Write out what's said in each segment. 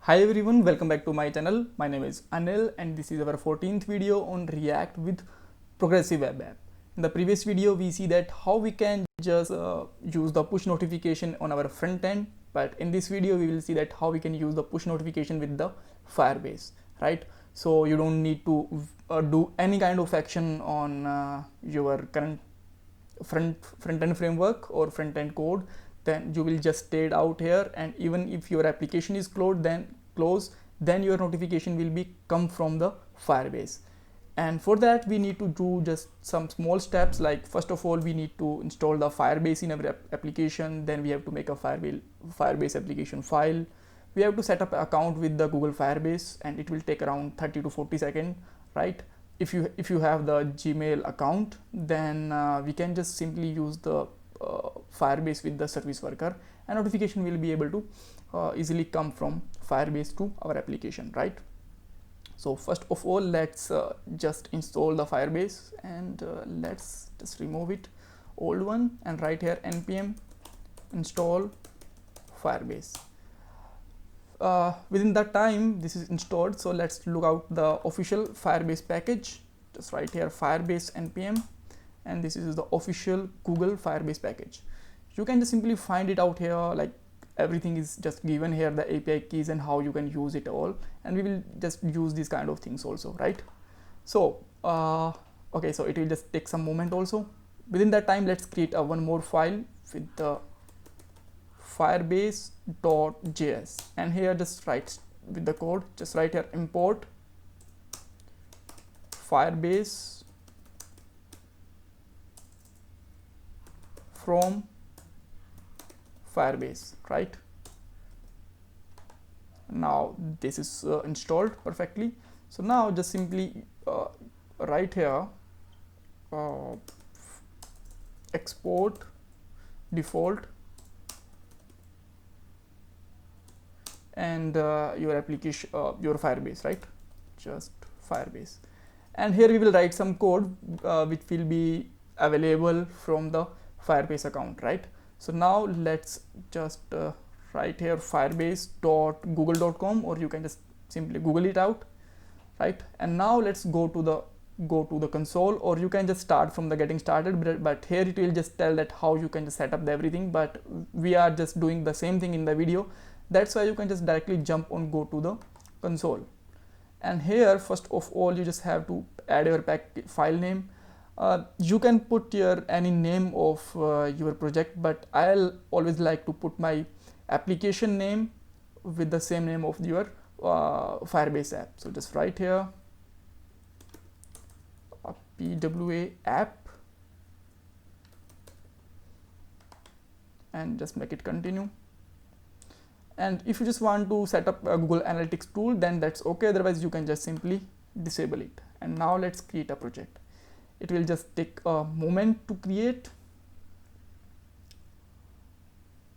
Hi everyone, welcome back to my channel. My name is Anil and this is our 14th video on React with Progressive Web App. In the previous video, we see that how we can just use the push notification on our front end. But in this video, we will see that how we can use the push notification with the Firebase, right? So you don't need to do any kind of action on your current front end framework or front end code. Then you will just stay it out here, and even if your application is closed, then your notification will be come from the Firebase. And for that we need to do just some small steps, like first of all we need to install the Firebase in our application. Then we have to make a Firebase application file. We have to set up an account with the Google Firebase, and it will take around 30 to 40 seconds, right? If you have the Gmail account, then we can just simply use the Firebase with the service worker, and notification will be able to easily come from Firebase to our application, right? So first of all, let's just install the Firebase, and let's just remove it old one and write here npm install Firebase. Within that time this is installed, so let's look out the official Firebase package. Just write here Firebase npm, and this is the official Google Firebase package. You can just simply find it out here, like everything is just given here, the API keys and how you can use it all, and we will just use these kind of things also, right? So okay, so it will just take some moment also. Within that time, let's create a one more file with the firebase.js, and here just write with the code, just write here import Firebase from Firebase, right? Now this is installed perfectly. So now just simply write here export default and your application, your Firebase, right? Just Firebase, and here we will write some code which will be available from the Firebase account, right? So now let's just write here firebase.google.com, or you can just simply Google it out, right? And now let's go to the console, or you can just start from the getting started, but here it will just tell that how you can just set up everything, but we are just doing the same thing in the video. That's why you can just directly jump on go to the console. And here first of all you just have to add your file name. You can put your any name of your project, but I'll always like to put my application name with the same name of your Firebase app. So just write here PWA app and just make it continue. And if you just want to set up a Google Analytics tool, then that's okay, otherwise you can just simply disable it. And now let's create a project. It will just take a moment to create.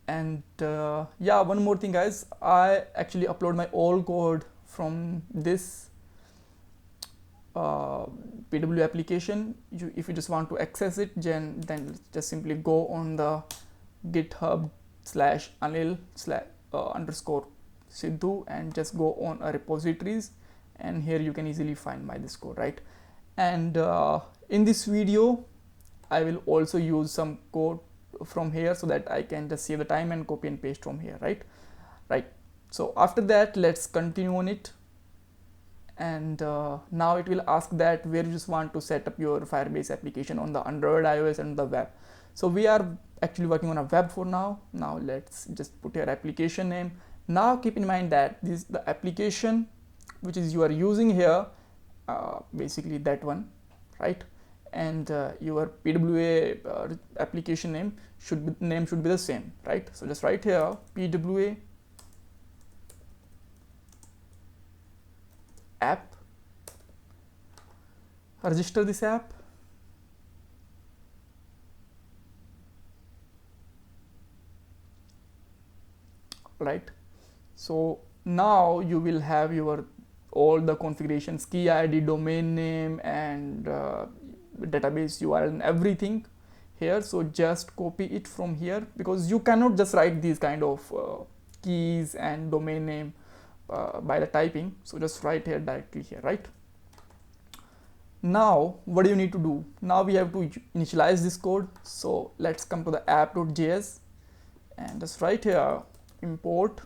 And yeah, one more thing guys, I actually upload my old code from this PW application. If you just want to access it, then just simply go on the github/anil_Sidhu and just go on a repositories, and here you can easily find this code, right? And in this video I will also use some code from here so that I can just save the time and copy and paste from here, right? So after that, let's continue on it. And now it will ask that where you just want to set up your Firebase application, on the Android, iOS and the web. So we are actually working on a web for now. Now let's just put your application name. Now keep in mind that this is the application which is you are using here, basically that one, right? And your PWA application name should be the same, right? So just write here PWA app, register this app, right? So now you will have your all the configurations, key ID, domain name, and database URL and everything here. So just copy it from here, because you cannot just write these kind of keys and domain name by the typing. So just write here directly here, right? Now what do you need to do? Now we have to initialize this code. So let's come to the app.js and just write here import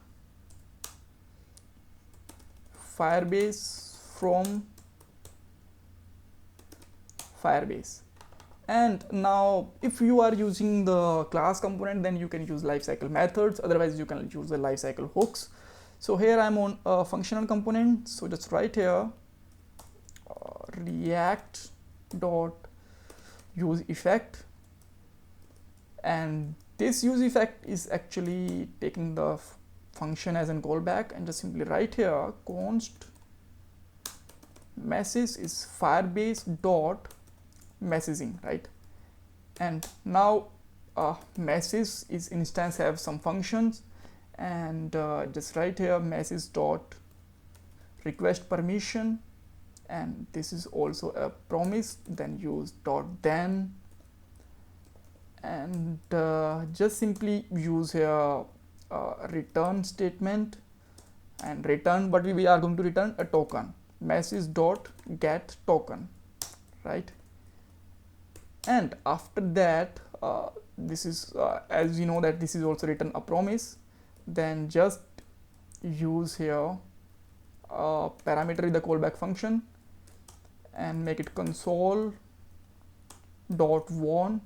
Firebase from Firebase. And now if you are using the class component, then you can use lifecycle methods, otherwise you can use the lifecycle hooks. So here I'm on a functional component, so just write here react dot use effect, and this use effect is actually taking the function as an callback, and just simply write here const message is Firebase dot messaging, right? And now message is instance have some functions, and just write here message dot request permission, and this is also a promise, then use dot then, and just simply use here return statement, and return, but we are going to return a token, message dot get token, right? And after that this is as you know that this is also return a promise, then just use here parameter with the callback function and make it console dot one,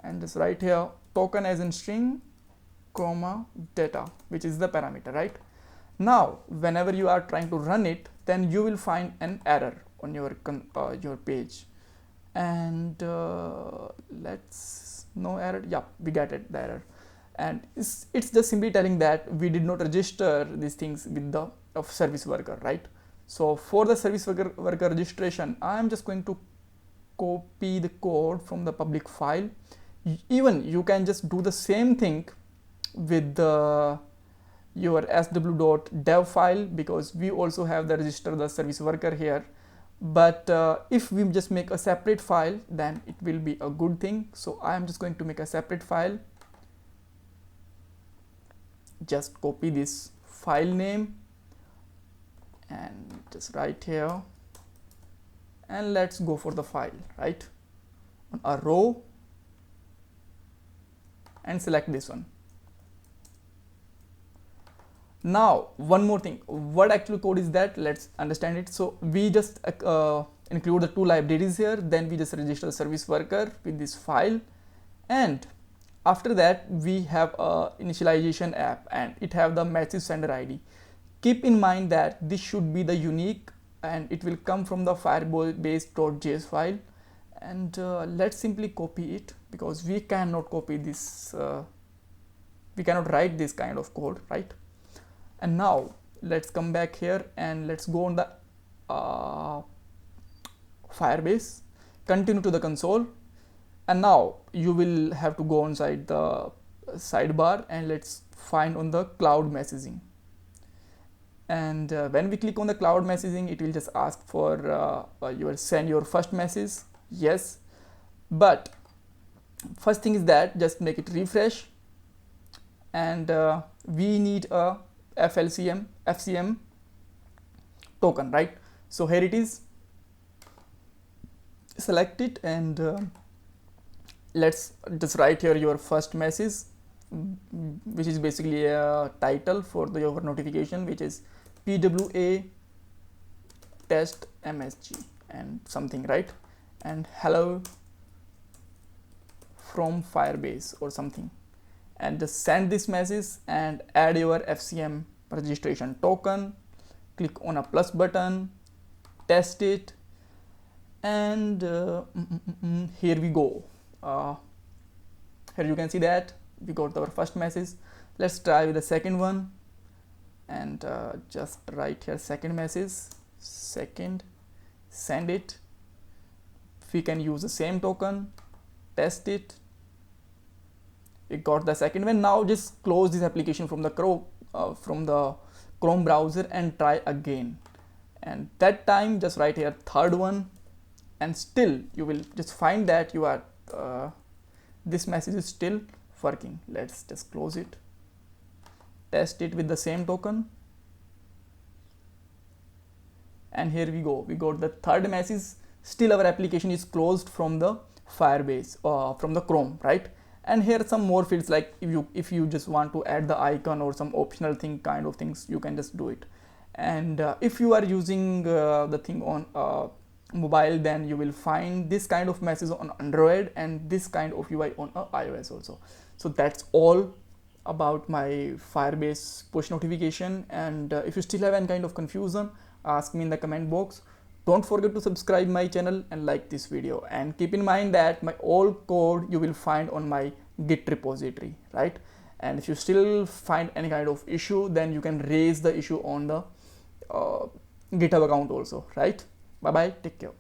and just write here token as in string comma data, which is the parameter, right? Now whenever you are trying to run it, then you will find an error on your page, and let's no error, yeah, we get it, the error, and it's just simply telling that we did not register these things with the service worker, right? So for the service worker registration, I am just going to copy the code from the public file. Even you can just do the same thing with your sw.dev file, because we also have the register the service worker here, but if we just make a separate file, then it will be a good thing. So I am just going to make a separate file, just copy this file name and just write here, and let's go for the file, right, on a row, and select this one. Now one more thing, what actual code is that, let's understand it. So we just include the two libraries here, then we just register the service worker with this file, and after that we have a initialization app, and it have the message sender ID. Keep in mind that this should be the unique, and it will come from the firebase.js file, and let's simply copy it, because we cannot copy this, we cannot write this kind of code, right? And now let's come back here and let's go on the Firebase, continue to the console, and now you will have to go inside the sidebar, and let's find on the cloud messaging. And when we click on the cloud messaging, it will just ask for send your first message, yes, but first thing is that just make it refresh, and we need a FCM token, right? So here it is, select it, and let's just write here your first message, which is basically a title for your notification, which is PWA test MSG and something, right? And hello from Firebase or something, and just send this message and add your FCM registration token. Click on a plus button, test it, and here we go. Here you can see that we got our first message. Let's try with the second one, and just write here second message, second, send it. We can use the same token, test it. We got the second one. Now just close this application from the Chrome browser and try again, and that time just write here third one, and still you will just find that you are this message is still working. Let's just close it, test it with the same token, and here we go, we got the third message. Still our application is closed from the Firebase from the Chrome, right? And here are some more fields, like if you just want to add the icon or some optional thing kind of things, you can just do it. And if you are using the thing on mobile, then you will find this kind of message on Android and this kind of UI on iOS also. So that's all about my Firebase push notification. And if you still have any kind of confusion, ask me in the comment box. Don't forget to subscribe my channel and like this video, and keep in mind that my all code you will find on my Git repository, right? And if you still find any kind of issue, then you can raise the issue on the GitHub account also, right? Bye bye, take care.